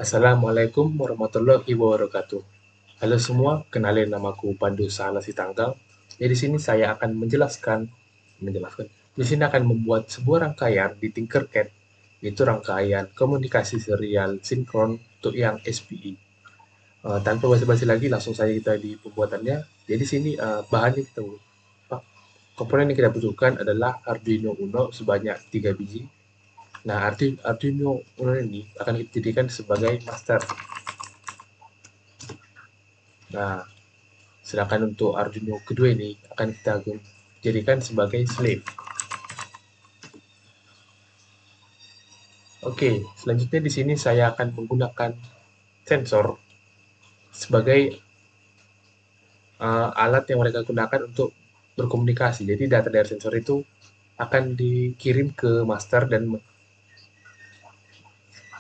Assalamualaikum warahmatullahi wabarakatuh. Halo semua, kenalin namaku Pandu Salasitanggang. Di sini saya akan menjelaskan. Di sini akan membuat sebuah rangkaian di Tinkercad, yaitu rangkaian komunikasi serial sinkron untuk yang SPI. Tanpa basa-basi lagi, langsung saja kita di pembuatannya. Jadi di sini bahannya kita komponen yang kita butuhkan adalah Arduino Uno sebanyak 3 biji. Nah, Arduino Uno ini akan kita jadikan sebagai master. Nah, sedangkan untuk Arduino kedua ini akan kita jadikan sebagai slave. Oke, selanjutnya di sini saya akan menggunakan sensor sebagai alat yang mereka gunakan untuk berkomunikasi. Jadi data dari sensor itu akan dikirim ke master dan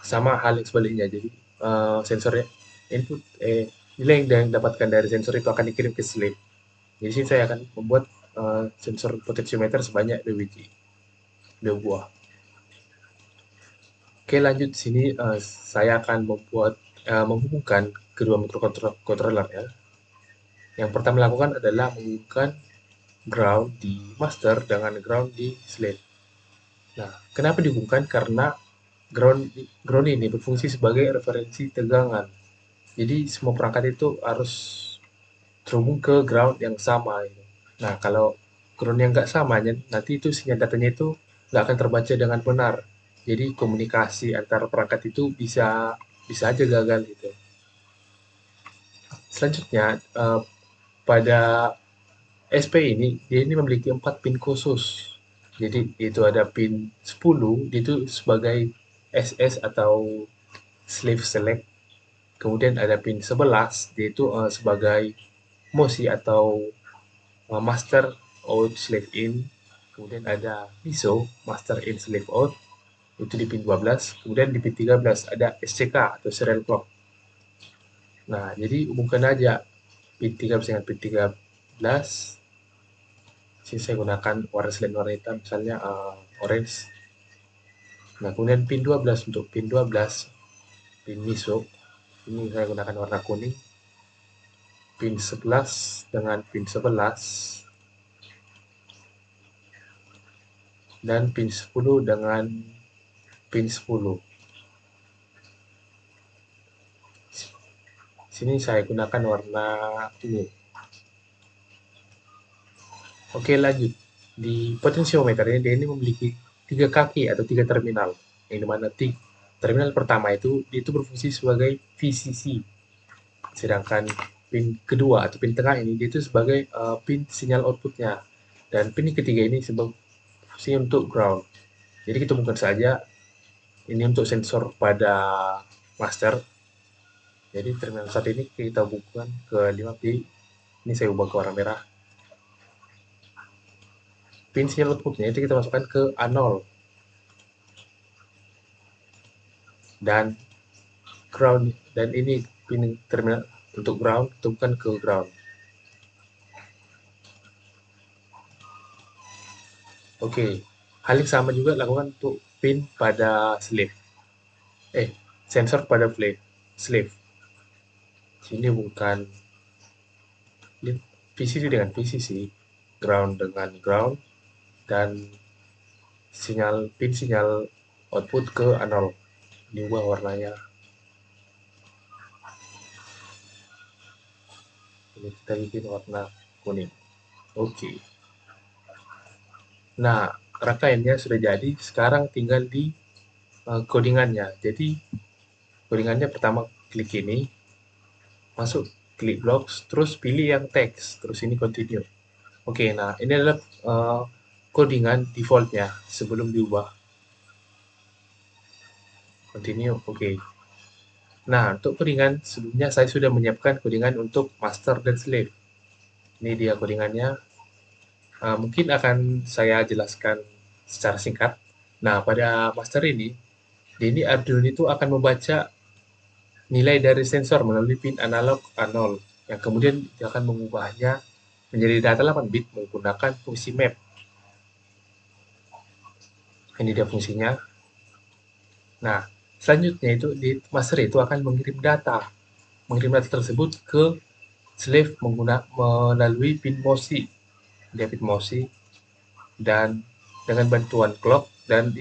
sama hal yang sebaliknya. Jadi sensornya input nilai yang didapatkan dari sensor itu akan dikirim ke slave. Jadi sini saya akan membuat sensor potensiometer sebanyak 2 biji, 2 buah. Oke, lanjut di sini saya akan menghubungkan kedua microcontroller ya. Yang pertama lakukan adalah menghubungkan ground di master dengan ground di slave. Nah, kenapa dihubungkan? Karena ground ini berfungsi sebagai referensi tegangan. Jadi semua perangkat itu harus terhubung ke ground yang sama. Nah, kalau ground yang nggak sama, nanti itu sinyal datanya itu nggak akan terbaca dengan benar. Jadi komunikasi antar perangkat itu bisa bisa aja gagal gitu. Selanjutnya pada SP ini dia ini memiliki 4 pin khusus. Jadi itu ada pin 10 itu sebagai SS atau slave select. Kemudian ada pin 11 yaitu sebagai MOSI atau master out slave in. Kemudian ada MISO master in slave out itu di pin 12. Kemudian di pin 13 ada SCK atau serial clock. Nah, jadi hubungkan aja pin 13 dengan pin 13. Sini saya gunakan warna selain warna hitam, misalnya orange. Nah, kemudian pin 12 untuk pin 12, pin MISO. Ini saya gunakan warna kuning. Pin 11 dengan pin 11. Dan pin 10 dengan pin 10. Sini saya gunakan warna ungu. Oke, lanjut. Di potensiometer ini dia ini memiliki 3 kaki atau 3 terminal. Yang dimana terminal pertama itu berfungsi sebagai VCC. Sedangkan pin kedua atau pin tengah ini dia itu sebagai pin sinyal outputnya. Dan pin ketiga ini sebagai fungsi untuk ground. Jadi kita bukan saja ini untuk sensor pada master. Jadi terminal satu ini kita hubungkan ke 5 pin. Ini saya ubah ke warna merah. Pin sinyal outputnya itu kita masukkan ke A0 dan ground, dan ini pin terminal untuk ground bukan ke ground. Oke, hal yang sama juga lakukan untuk pin pada slave. Sensor pada slave. Sini bukan VCC dengan VCC, ground dengan ground, dan sinyal output ke A0. Ini ubah warnanya. Ini kita bikin warna kuning. Oke. Nah, rangkaiannya sudah jadi. Sekarang tinggal di codingannya. Jadi codingannya pertama klik ini, masuk klik blocks, terus pilih yang teks, terus ini continue. Oke, nah ini adalah codingan defaultnya sebelum diubah. Continue, oke. Nah, untuk codingan sebelumnya saya sudah menyiapkan codingan untuk master dan slave. Ini dia codingannya. Mungkin akan saya jelaskan secara singkat. Nah, pada master ini Arduino itu akan membaca nilai dari sensor melalui pin analog A0 yang kemudian dia akan mengubahnya menjadi data 8 bit menggunakan fungsi map. Ini dia fungsinya. Nah, Selanjutnya itu di master itu akan mengirim data tersebut ke slave melalui pin MOSI, dia pin MOSI, dan dengan bantuan clock dan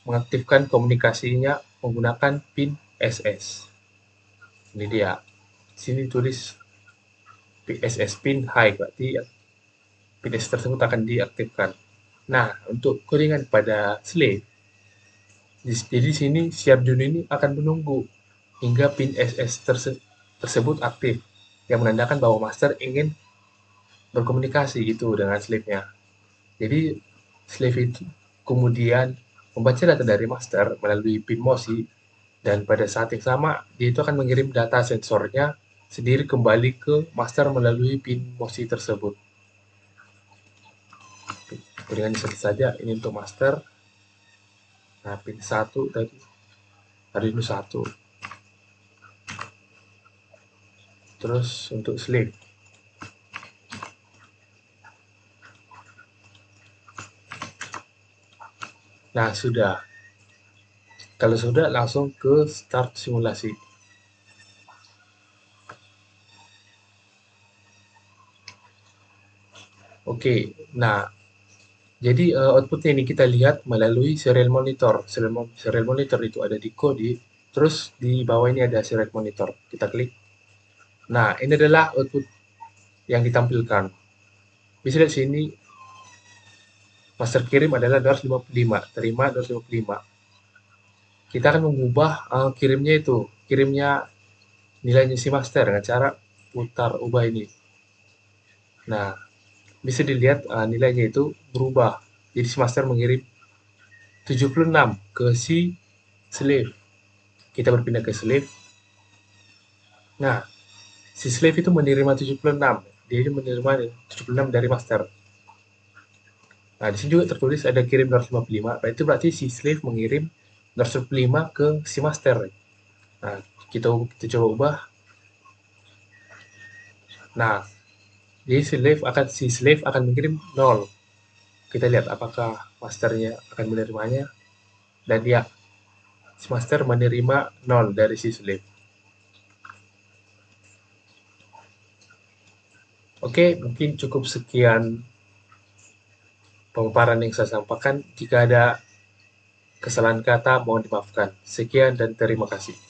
mengaktifkan komunikasinya menggunakan pin SS. Ini dia. Sini tulis SS pin high, berarti pin SS tersebut akan diaktifkan. Nah, untuk codingan pada slave, jadi di sini siap Jun ini akan menunggu hingga pin SS tersebut aktif, yang menandakan bahwa master ingin berkomunikasi gitu dengan slave-nya. Jadi slave itu kemudian membaca data dari master melalui pin MOSI, dan pada saat yang sama dia itu akan mengirim data sensornya sendiri kembali ke master melalui pin MOSI tersebut. Dengan saja ini untuk master. Nah, pin 1 tadi Arduino 1. Terus untuk slave. Nah, sudah. Kalau sudah, langsung ke start simulasi. Oke, nah jadi outputnya ini kita lihat melalui serial monitor. Serial monitor itu ada di kode, terus di bawah ini ada serial monitor. Kita klik. Nah, ini adalah output yang ditampilkan. Bisa lihat sini, master kirim adalah 255, terima 255. Kita akan mengubah kirimnya nilainya si master dengan cara putar ubah ini. Nah, bisa dilihat nilainya itu berubah. Jadi si master mengirim 76 ke si slave. Kita berpindah ke slave. Nah, si slave itu menerima 76. Dia menerima 76 dari master. Nah, di sini juga tertulis ada kirim 255. Itu berarti si slave mengirim 255 ke si master. Nah, kita coba ubah. Nah, jadi si slave akan mengirim 0. Kita lihat apakah masternya akan menerimanya. Dan ya, si master menerima 0 dari si slave. Oke, mungkin cukup sekian pemaparan yang saya sampaikan. Jika ada kesalahan kata, mohon dimaafkan. Sekian dan terima kasih.